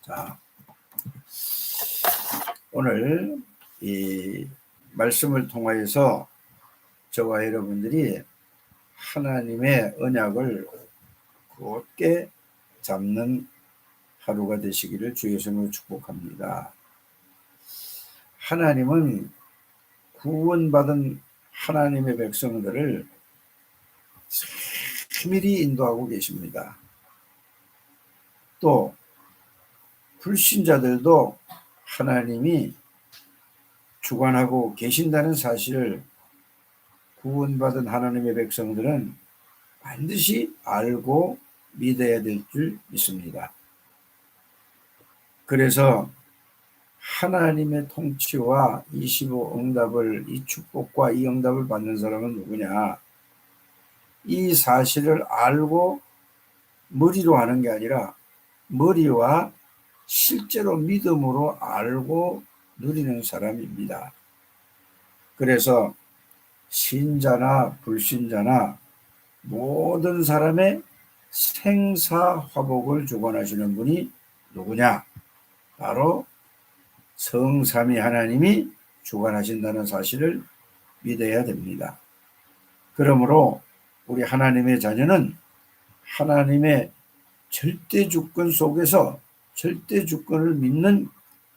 자, 오늘 이 말씀을 통하여서 저와 여러분들이 하나님의 언약을 굳게 잡는 하루가 되시기를 주의 이름으로 축복합니다. 하나님은 구원받은 하나님의 백성들을 세밀히 인도하고 계십니다. 또 불신자들도 하나님이 주관하고 계신다는 사실을 구원받은 하나님의 백성들은 반드시 알고 믿어야 될 줄 믿습니다. 그래서 하나님의 통치와 25응답을, 이 축복과 이 응답을 받는 사람은 누구냐? 이 사실을 알고 머리로 하는 게 아니라 머리와 실제로 믿음으로 알고 누리는 사람입니다. 그래서 신자나 불신자나 모든 사람의 생사화복을 주관하시는 분이 누구냐? 바로 성삼위 하나님이 주관하신다는 사실을 믿어야 됩니다. 그러므로 우리 하나님의 자녀는 하나님의 절대 주권 속에서 절대 주권을 믿는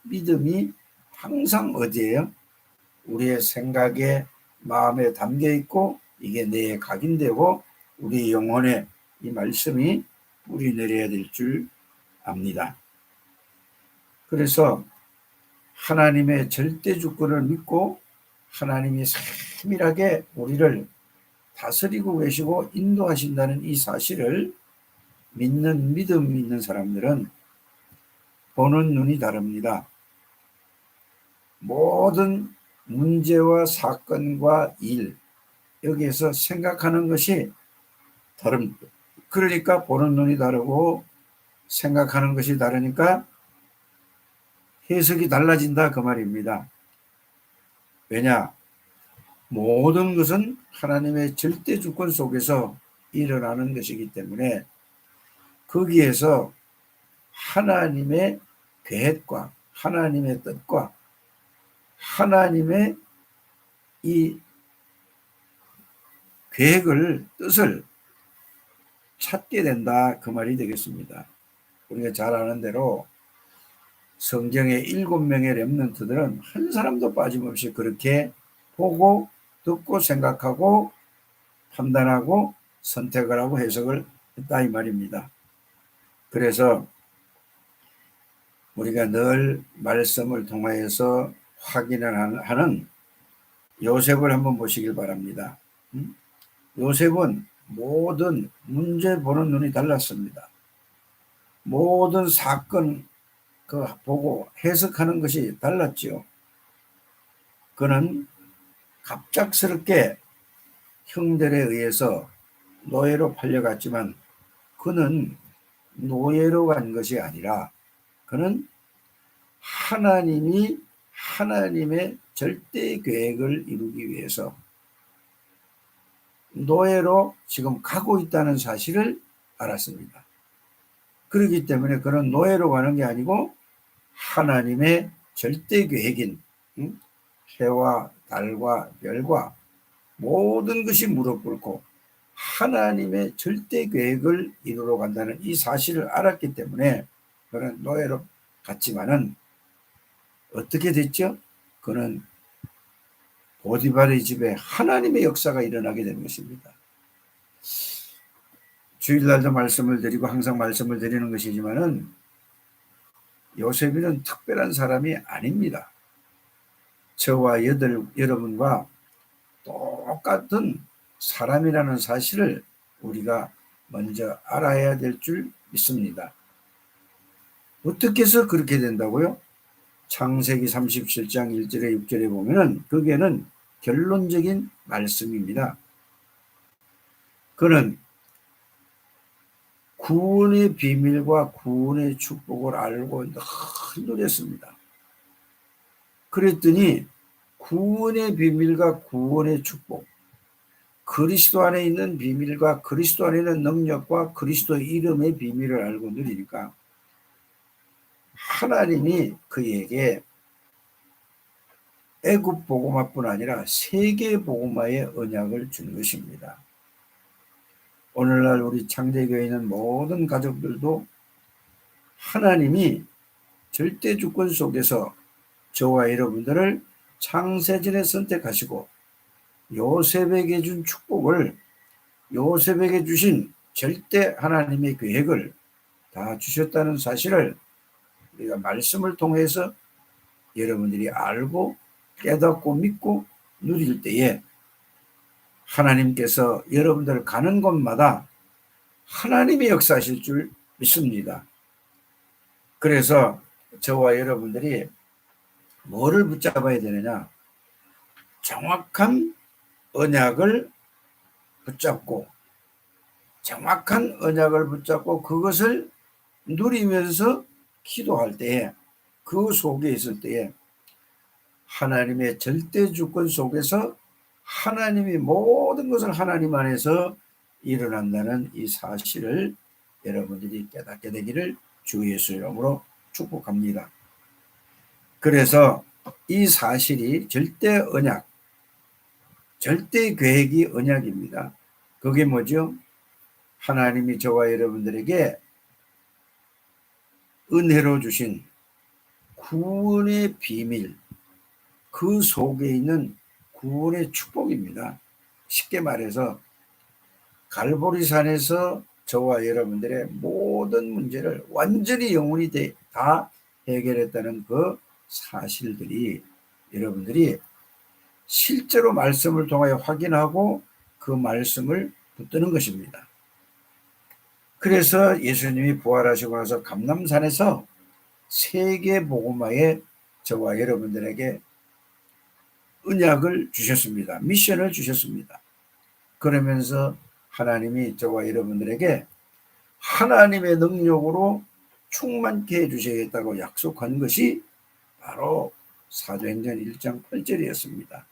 믿음이 항상 어디에요? 우리의 생각에, 마음에 담겨 있고 이게 내 각인되고 우리 영혼에 이 말씀이 뿌리 내려야 될 줄 압니다. 그래서 하나님의 절대 주권을 믿고 하나님이 세밀하게 우리를 다스리고 계시고 인도하신다는 이 사실을 믿는 믿음 있는 사람들은 보는 눈이 다릅니다. 모든 문제와 사건과 일, 여기에서 생각하는 것이 다릅니다. 그러니까 보는 눈이 다르고 생각하는 것이 다르니까 해석이 달라진다 그 말입니다. 왜냐? 모든 것은 하나님의 절대 주권 속에서 일어나는 것이기 때문에 거기에서 하나님의 계획과 하나님의 뜻과 하나님의 이 계획을, 뜻을 찾게 된다 그 말이 되겠습니다. 우리가 잘 아는 대로 성경의 7명의 렘넌트들은 한 사람도 빠짐없이 그렇게 보고 듣고 생각하고 판단하고 선택을 하고 해석을 했다 이 말입니다. 그래서 우리가 늘 말씀을 통하여서 확인을 하는 요셉을 한번 보시길 바랍니다. 요셉은 모든 문제 보는 눈이 달랐습니다. 모든 사건 보고 해석하는 것이 달랐죠. 그는 갑작스럽게 형들에 의해서 노예로 팔려갔지만 그는 노예로 간 것이 아니라 그는 하나님이 하나님의 절대 계획을 이루기 위해서 노예로 지금 가고 있다는 사실을 알았습니다. 그렇기 때문에 그는 노예로 가는 게 아니고 하나님의 절대 계획인 해와 달과 별과 모든 것이 무릎 꿇고 하나님의 절대 계획을 이루러 간다는 이 사실을 알았기 때문에 그는 노예로 갔지만은 어떻게 됐죠? 그는 보디발의 집에 하나님의 역사가 일어나게 된 것입니다. 주일날도 말씀을 드리고 항상 말씀을 드리는 것이지만은 요셉이는 특별한 사람이 아닙니다. 저와 여러분과 똑같은 사람이라는 사실을 우리가 먼저 알아야 될 줄 믿습니다. 어떻게 해서 그렇게 된다고요? 창세기 37장 1절에 6절에 보면은 거기에는 결론적인 말씀입니다. 그는 구원의 비밀과 구원의 축복을 알고 늘 누렸습니다. 그랬더니 구원의 비밀과 구원의 축복, 그리스도 안에 있는 비밀과 그리스도 안에 있는 능력과 그리스도의 이름의 비밀을 알고 누리니까 하나님이 그에게 애굽 복음화뿐 아니라 세계 복음화의 언약을 준 것입니다. 오늘날 우리 창대교회에 있는 모든 가족들도 하나님이 절대 주권 속에서 저와 여러분들을 창세전에 선택하시고 요셉에게 준 축복을, 요셉에게 주신 절대 하나님의 계획을 다 주셨다는 사실을 우리가 말씀을 통해서 여러분들이 알고 깨닫고 믿고 누릴 때에 하나님께서 여러분들 가는 곳마다 하나님이 역사하실 줄 믿습니다. 그래서 저와 여러분들이 뭐를 붙잡아야 되느냐? 정확한 언약을 붙잡고, 정확한 언약을 붙잡고 그것을 누리면서 기도할 때에, 그 속에 있을 때에 하나님의 절대 주권 속에서 하나님이 모든 것을 하나님 안에서 일어난다는 이 사실을 여러분들이 깨닫게 되기를 주 예수 이름으로 축복합니다. 그래서 이 사실이 절대 언약, 절대 계획이 언약입니다. 그게 뭐죠? 하나님이 저와 여러분들에게 은혜로 주신 구원의 비밀, 그 속에 있는 구원의 축복입니다. 쉽게 말해서 갈보리산에서 저와 여러분들의 모든 문제를 완전히 영원히 다 해결했다는 그 사실들이 여러분들이 실제로 말씀을 통하여 확인하고 그 말씀을 붙드는 것입니다. 그래서 예수님이 부활하시고 나서 감람산에서 세계 복음화에 저와 여러분들에게 언약을 주셨습니다. 미션을 주셨습니다. 그러면서 하나님이 저와 여러분들에게 하나님의 능력으로 충만케 해주시겠다고 약속한 것이 바로 사도행전 1장 8절이었습니다.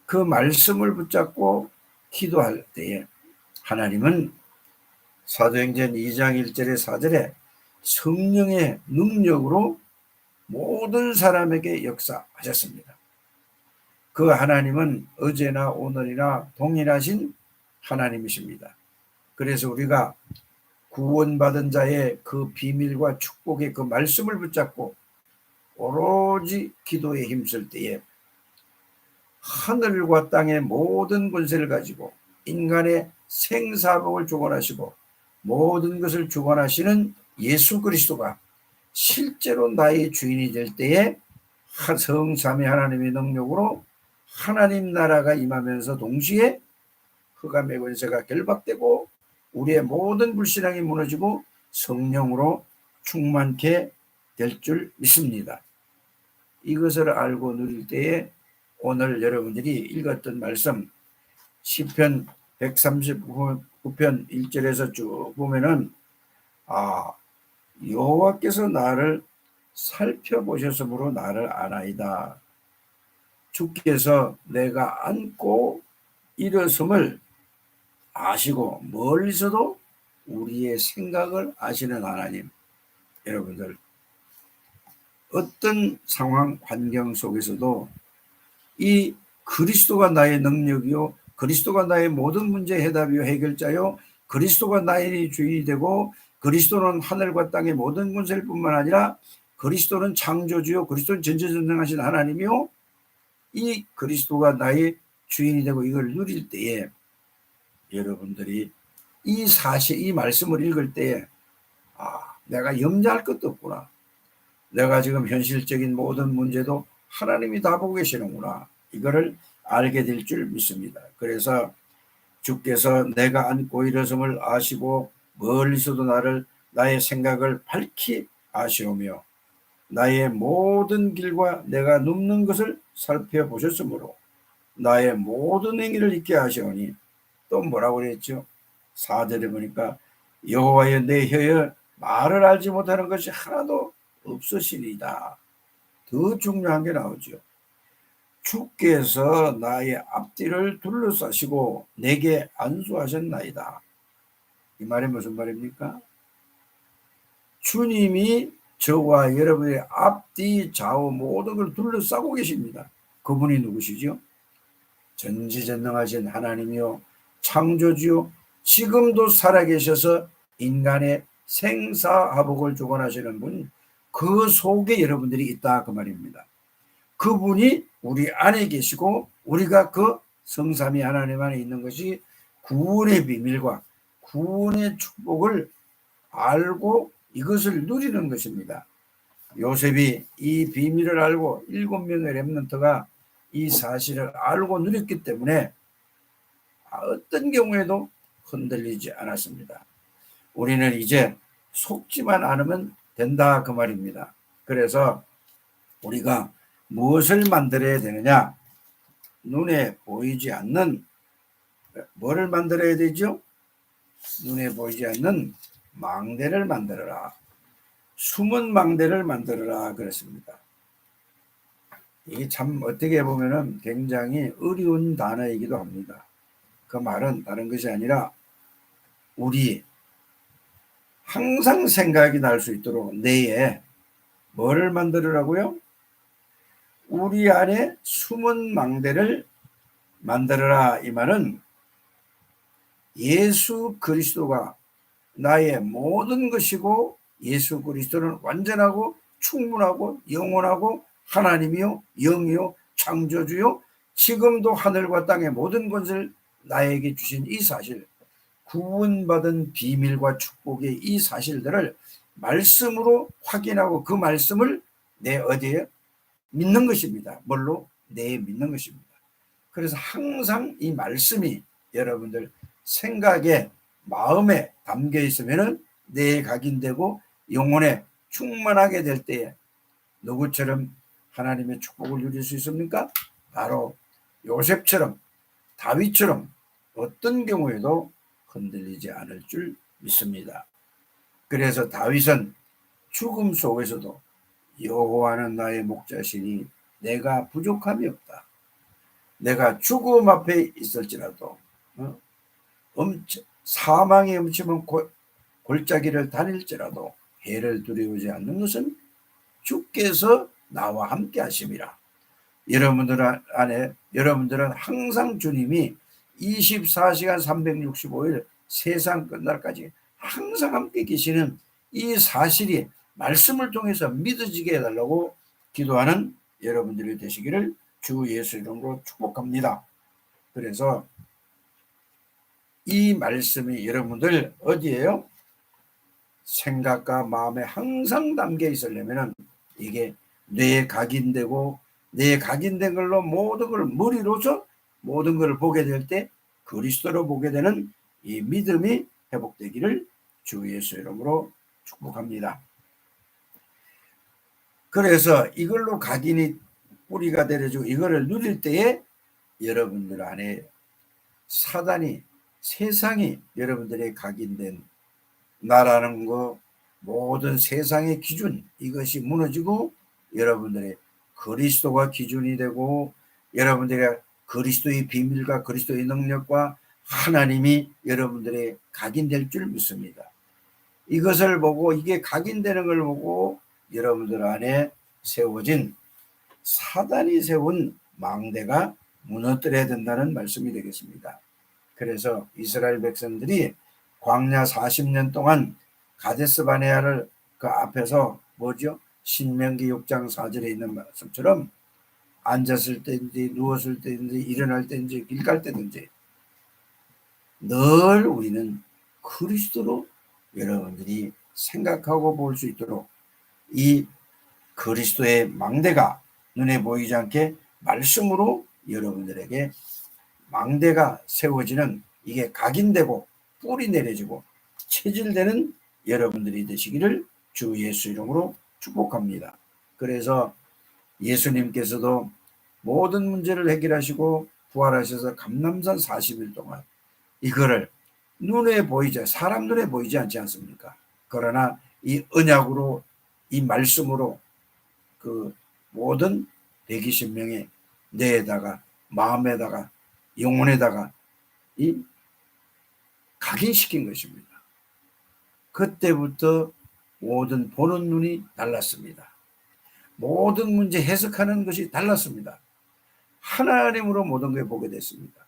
그 말씀을 붙잡고 기도할 때에 하나님은 사도행전 2장 1절에 4절에 성령의 능력으로 모든 사람에게 역사하셨습니다. 그 하나님은 어제나 오늘이나 동일하신 하나님이십니다. 그래서 우리가 구원받은 자의 그 비밀과 축복의 그 말씀을 붙잡고 오로지 기도에 힘쓸 때에 하늘과 땅의 모든 권세를 가지고 인간의 생사복을 주관하시고 모든 것을 주관하시는 예수 그리스도가 실제로 나의 주인이 될 때에 성삼위 하나님의 능력으로 하나님 나라가 임하면서 동시에 흑암의 권세가 결박되고 우리의 모든 불신앙이 무너지고 성령으로 충만케 될 줄 믿습니다. 이것을 알고 누릴 때에 오늘 여러분들이 읽었던 말씀 시편 139편 1절에서 쭉 보면은 여호와께서 나를 살펴보셨으므로 나를 아나이다. 주께서 내가 앉고 일어섬을 아시고 멀리서도 우리의 생각을 아시는 하나님. 여러분들 어떤 상황 환경 속에서도 이 그리스도가 나의 능력이요 그리스도가 나의 모든 문제 해답이요 해결자요 그리스도가 나의 주인이 되고 그리스도는 하늘과 땅의 모든 권세일 뿐만 아니라 그리스도는 창조주요 그리스도는 전지전능하신 하나님이요 이 그리스도가 나의 주인이 되고 이걸 누릴 때에 여러분들이 이 사실 이 말씀을 읽을 때에 내가 염려할 것도 없구나. 내가 지금 현실적인 모든 문제도 하나님이 다 보고 계시는구나. 이거를 알게 될 줄 믿습니다. 그래서 주께서 내가 앉고 일어섬을 아시고 멀리서도 나의 생각을 밝히 아시오며 나의 모든 길과 내가 눕는 것을 살펴보셨으므로 나의 모든 행위를 잊게 하시오니 또 뭐라고 그랬죠? 4절에 보니까 여호와여 내 혀에 말을 알지 못하는 것이 하나도 없으시리이다. 더 중요한 게 나오죠. 주께서 나의 앞뒤를 둘러싸시고 내게 안수하셨나이다. 이 말이 무슨 말입니까? 주님이 저와 여러분의 앞뒤 좌우 모든 걸 둘러싸고 계십니다. 그분이 누구시죠? 전지전능하신 하나님이요 창조주요 지금도 살아계셔서 인간의 생사화복을 주관하시는 분, 그 속에 여러분들이 있다 그 말입니다. 그분이 우리 안에 계시고 우리가 그 성삼위 하나님 안에 있는 것이 구원의 비밀과 구원의 축복을 알고 이것을 누리는 것입니다. 요셉이 이 비밀을 알고 7명의 렘넌트가 이 사실을 알고 누렸기 때문에 어떤 경우에도 흔들리지 않았습니다. 우리는 이제 속지만 않으면 된다 그 말입니다. 그래서 우리가 무엇을 만들어야 되느냐? 눈에 보이지 않는 뭐를 만들어야 되죠? 눈에 보이지 않는 망대를 만들어라. 숨은 망대를 만들어라 그랬습니다. 이게 참 어떻게 보면은 굉장히 어려운 단어이기도 합니다. 그 말은 다른 것이 아니라 우리 항상 생각이 날 수 있도록 뇌에 뭐를 만들으라고요? 우리 안에 숨은 망대를 만들어라. 이 말은 예수 그리스도가 나의 모든 것이고 예수 그리스도는 완전하고 충분하고 영원하고 하나님이요 영이요 창조주요 지금도 하늘과 땅의 모든 것을 나에게 주신 이 사실, 구원받은 비밀과 축복의 이 사실들을 말씀으로 확인하고 그 말씀을 내 어디에 믿는 것입니다. 뭘로? 내 믿는 것입니다. 그래서 항상 이 말씀이 여러분들 생각에 마음에 담겨 있으면 내 각인되고 영혼에 충만하게 될 때에 누구처럼 하나님의 축복을 누릴 수 있습니까? 바로 요셉처럼 다윗처럼 어떤 경우에도 흔들리지 않을 줄 믿습니다. 그래서 다윗은 죽음 속에서도 여호와는 나의 목자시니 내가 부족함이 없다. 내가 죽음 앞에 있을지라도 사망의 음침한 골짜기를 다닐지라도 해를 두려우지 않는 것은 주께서 나와 함께 하심이라. 여러분들은 항상 주님이 24시간 365일 세상 끝날까지 항상 함께 계시는 이 사실이 말씀을 통해서 믿어지게 해달라고 기도하는 여러분들이 되시기를 주 예수 이름으로 축복합니다. 그래서 이 말씀이 여러분들 어디에요? 생각과 마음에 항상 담겨 있으려면 이게 뇌에 각인되고 뇌에 각인된 걸로 모든 걸 머리로서 모든 걸 보게 될 때 그리스도로 보게 되는 이 믿음이 회복되기를 주 예수 이름으로 축복합니다. 그래서 이걸로 각인이 뿌리가 되어지고 이거를 누릴 때에 여러분들 안에 사단이 세상이 여러분들의 각인된 나라는 거 모든 세상의 기준 이것이 무너지고 여러분들의 그리스도가 기준이 되고 여러분들의 그리스도의 비밀과 그리스도의 능력과 하나님이 여러분들의 각인될 줄 믿습니다. 이것을 보고 이게 각인되는 걸 보고 여러분들 안에 세워진 사단이 세운 망대가 무너뜨려야 된다는 말씀이 되겠습니다. 그래서 이스라엘 백성들이 광야 40년 동안 가데스 바네아를 그 앞에서 뭐죠? 신명기 6장 4절에 있는 말씀처럼 앉았을 때인지 누웠을 때인지 일어날 때인지 길 갈 때든지 늘 우리는 그리스도로 여러분들이 생각하고 볼 수 있도록 이 그리스도의 망대가 눈에 보이지 않게 말씀으로 여러분들에게 망대가 세워지는 이게 각인되고 뿌리 내려지고 체질되는 여러분들이 되시기를 주 예수 이름으로 축복합니다. 그래서 예수님께서도 모든 문제를 해결하시고 부활하셔서 감람산 40일 동안 이거를 눈에 보이지 사람 눈에 보이지 않지 않습니까? 그러나 이 언약으로 이 말씀으로 그 모든 120명의 뇌에다가 마음에다가 영혼에다가 이 각인시킨 것입니다. 그때부터 모든 보는 눈이 달랐습니다. 모든 문제 해석하는 것이 달랐습니다. 하나님으로 모든 걸 보게 됐습니다.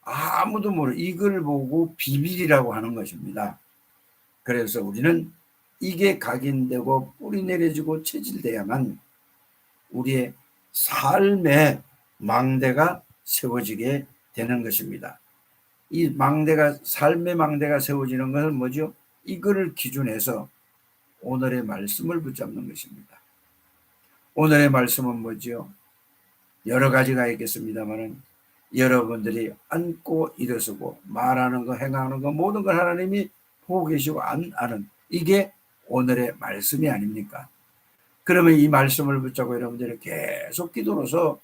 아무도 모르 이걸 보고 비밀이라고 하는 것입니다. 그래서 우리는 이게 각인되고 뿌리 내려지고 체질돼야만 우리의 삶의 망대가 세워지게 되는 것입니다. 이 망대가 삶의 망대가 세워지는 것은 뭐죠? 이거를 기준해서 오늘의 말씀을 붙잡는 것입니다. 오늘의 말씀은 뭐죠? 여러 가지가 있겠습니다만 여러분들이 앉고 일어서고 말하는 거 행하는 거 모든 걸 하나님이 보고 계시고 아는 이게 오늘의 말씀이 아닙니까? 그러면 이 말씀을 붙잡고 여러분들이 계속 기도로서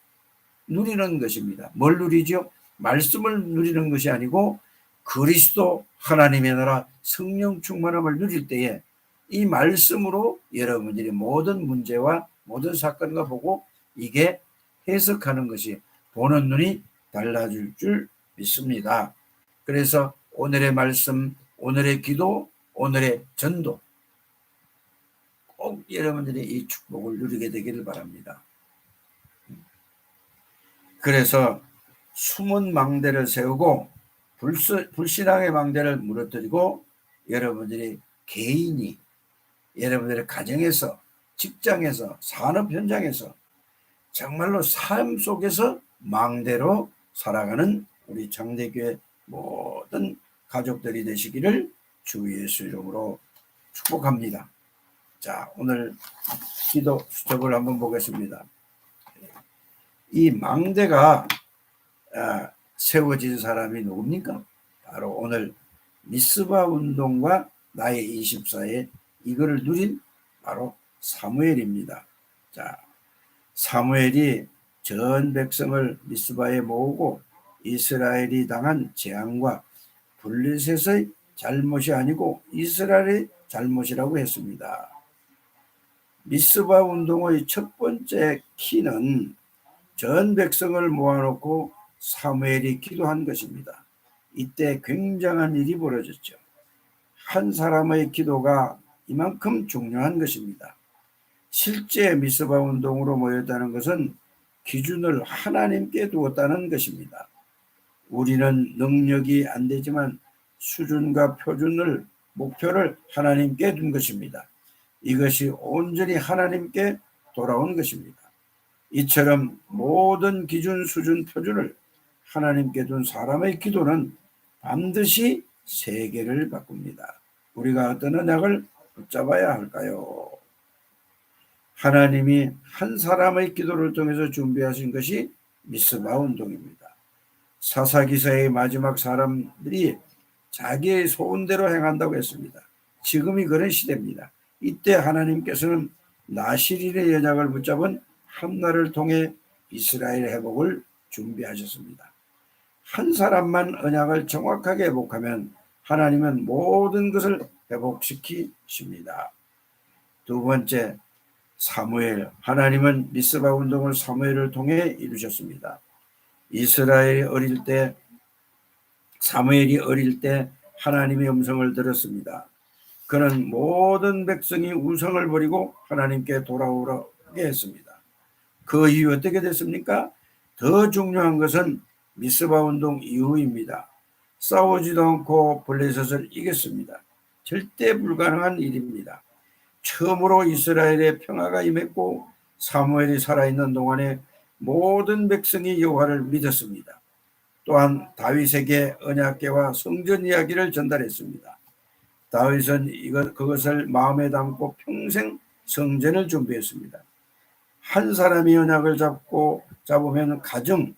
누리는 것입니다. 뭘 누리죠? 말씀을 누리는 것이 아니고 그리스도 하나님의 나라 성령 충만함을 누릴 때에 이 말씀으로 여러분들이 모든 문제와 모든 사건과 보고 이게 해석하는 것이 보는 눈이 달라질 줄 믿습니다. 그래서 오늘의 말씀, 오늘의 기도, 오늘의 전도 꼭 여러분들이 이 축복을 누리게 되기를 바랍니다. 그래서 숨은 망대를 세우고 불신앙의 망대를 무너뜨리고 여러분들이 개인이 여러분들의 가정에서 직장에서 산업 현장에서 정말로 삶 속에서 망대로 살아가는 우리 장대교회 모든 가족들이 되시기를 주 예수 이름으로 축복합니다. 자, 오늘 기도 수첩을 한번 보겠습니다. 이 망대가 세워진 사람이 누굽니까? 바로 오늘 미스바 운동과 나의 24에 이거를 누린 바로 사무엘입니다. 자, 사무엘이 전 백성을 미스바에 모으고 이스라엘이 당한 재앙과 블레셋의 잘못이 아니고 이스라엘의 잘못이라고 했습니다. 미스바 운동의 첫 번째 키는 전 백성을 모아놓고 사무엘이 기도한 것입니다. 이때 굉장한 일이 벌어졌죠. 한 사람의 기도가 이만큼 중요한 것입니다. 실제 미스바 운동으로 모였다는 것은 기준을 하나님께 두었다는 것입니다. 우리는 능력이 안 되지만 수준과 표준을 목표를 하나님께 둔 것입니다. 이것이 온전히 하나님께 돌아온 것입니다. 이처럼 모든 기준, 수준, 표준을 하나님께 둔 사람의 기도는 반드시 세계를 바꿉니다. 우리가 어떤 언약을 붙잡아야 할까요? 하나님이 한 사람의 기도를 통해서 준비하신 것이 미스바 운동입니다. 사사기사의 마지막 사람들이 자기의 소원대로 행한다고 했습니다. 지금이 그런 시대입니다. 이때 하나님께서는 나실인의 연약을 붙잡은 한나를 통해 이스라엘 회복을 준비하셨습니다. 한 사람만 언약을 정확하게 회복하면 하나님은 모든 것을 회복시키십니다. 두 번째, 사무엘. 하나님은 미스바 운동을 사무엘을 통해 이루셨습니다. 사무엘이 어릴 때 하나님의 음성을 들었습니다. 그는 모든 백성이 우상을 버리고 하나님께 돌아오게 했습니다. 그 이후 어떻게 됐습니까? 더 중요한 것은 미스바 운동 이후입니다. 싸우지도 않고 블레셋을 이겼습니다. 절대 불가능한 일입니다. 처음으로 이스라엘에 평화가 임했고 사무엘이 살아있는 동안에 모든 백성이 여호와를 믿었습니다. 또한 다윗에게 언약궤와 성전 이야기를 전달했습니다. 다윗은 그것을 마음에 담고 평생 성전을 준비했습니다. 한 사람이 언약을 잡으면 가정,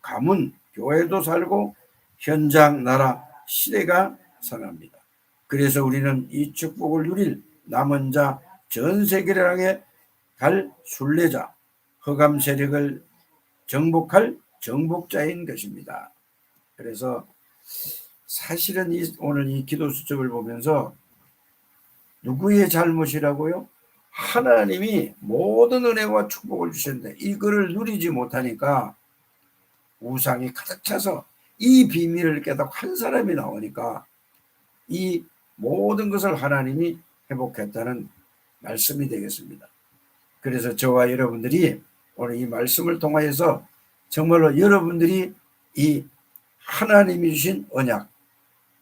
가문, 교회도 살고 현장, 나라, 시대가 살아납니다. 그래서 우리는 이 축복을 누릴 남은 자, 전 세계를 향해 갈 순례자, 흑암 세력을 정복할 정복자인 것입니다. 그래서 사실은 오늘 이 기도 수첩을 보면서 누구의 잘못이라고요? 하나님이 모든 은혜와 축복을 주셨는데 이거를 누리지 못하니까 우상이 가득 차서 이 비밀을 깨닫고 한 사람이 나오니까 이 모든 것을 하나님이 회복했다는 말씀이 되겠습니다. 그래서 저와 여러분들이 오늘 이 말씀을 통하여서 정말로 여러분들이 이 하나님이 주신 언약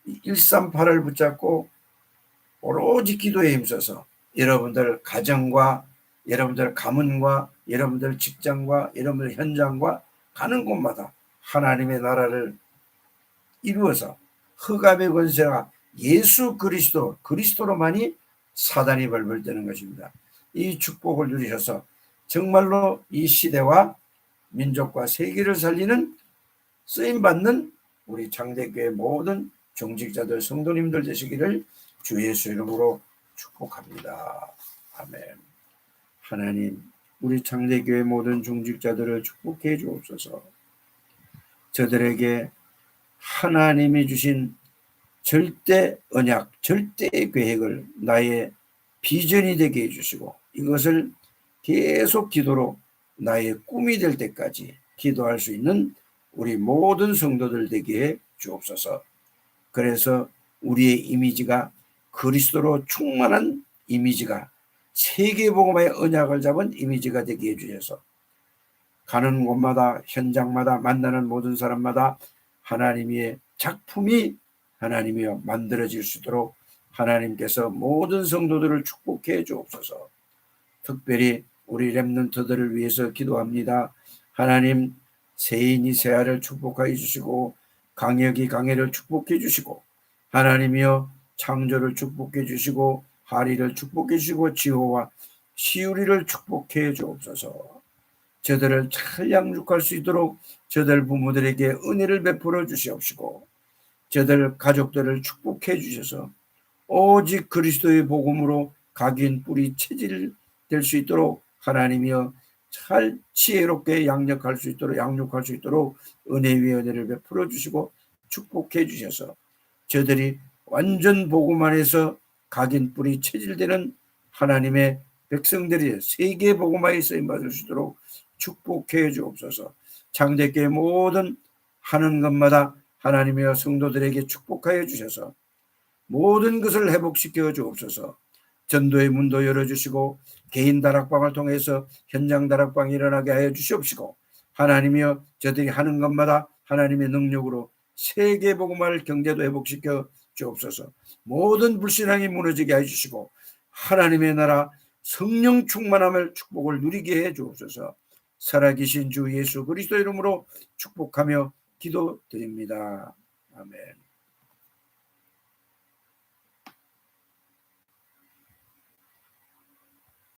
138을 붙잡고 오로지 기도에 힘써서 여러분들 가정과 여러분들 가문과 여러분들 직장과 여러분들 현장과 가는 곳마다 하나님의 나라를 이루어서 흑암의 권세가 예수 그리스도로만이 사단이 벌벌 떠는 것입니다. 이 축복을 누리셔서 정말로 이 시대와 민족과 세계를 살리는 쓰임받는 우리 장대교회 모든 종직자들 성도님들 되시기를 주 예수 이름으로 축복합니다. 아멘. 하나님, 우리 장대교회 모든 종직자들을 축복해 주옵소서. 저들에게 하나님이 주신 절대 언약, 절대 계획을 나의 비전이 되게 해주시고 이것을 계속 기도로 나의 꿈이 될 때까지 기도할 수 있는 우리 모든 성도들 되게 해 주옵소서. 그래서 우리의 이미지가 그리스도로 충만한 이미지가 세계복음의 언약을 잡은 이미지가 되게 해주셔서 가는 곳마다 현장마다 만나는 모든 사람마다 하나님의 작품이 하나님이여 만들어질 수 있도록 하나님께서 모든 성도들을 축복해 주옵소서. 특별히 우리 렘넌트들을 위해서 기도합니다. 하나님, 세인이 세아를 축복하여 주시고 강혁이 강해를 축복해 주시고 하나님이여 창조를 축복해 주시고 하리를 축복해 주시고 지호와 시우리를 축복해 주옵소서. 저들을 잘 양육할 수 있도록 저들 부모들에게 은혜를 베풀어 주시옵시고 저들 가족들을 축복해 주셔서 오직 그리스도의 복음으로 각인 뿌리 체질 될 수 있도록 하나님이여 잘 지혜롭게 양육할 수 있도록 은혜 위에 은혜를 베풀어 주시고 축복해 주셔서 저들이 완전 복음 안에서 각인 뿌리 체질되는 하나님의 백성들이 세계 복음화에 쓰임받을 수 있도록 축복해 주옵소서. 장대교회 모든 하는 것마다 하나님의 성도들에게 축복하여 주셔서 모든 것을 회복시켜 주옵소서. 전도의 문도 열어주시고 개인 다락방을 통해서 현장 다락방이 일어나게 하여 주시옵시고 하나님이여 저들이 하는 것마다 하나님의 능력으로 세계 복음화를 경제도 회복시켜 주옵소서. 모든 불신앙이 무너지게 해주시고 하나님의 나라 성령 충만함을 축복을 누리게 해 주옵소서. 살아계신 주 예수 그리스도 이름으로 축복하며 기도드립니다. 아멘.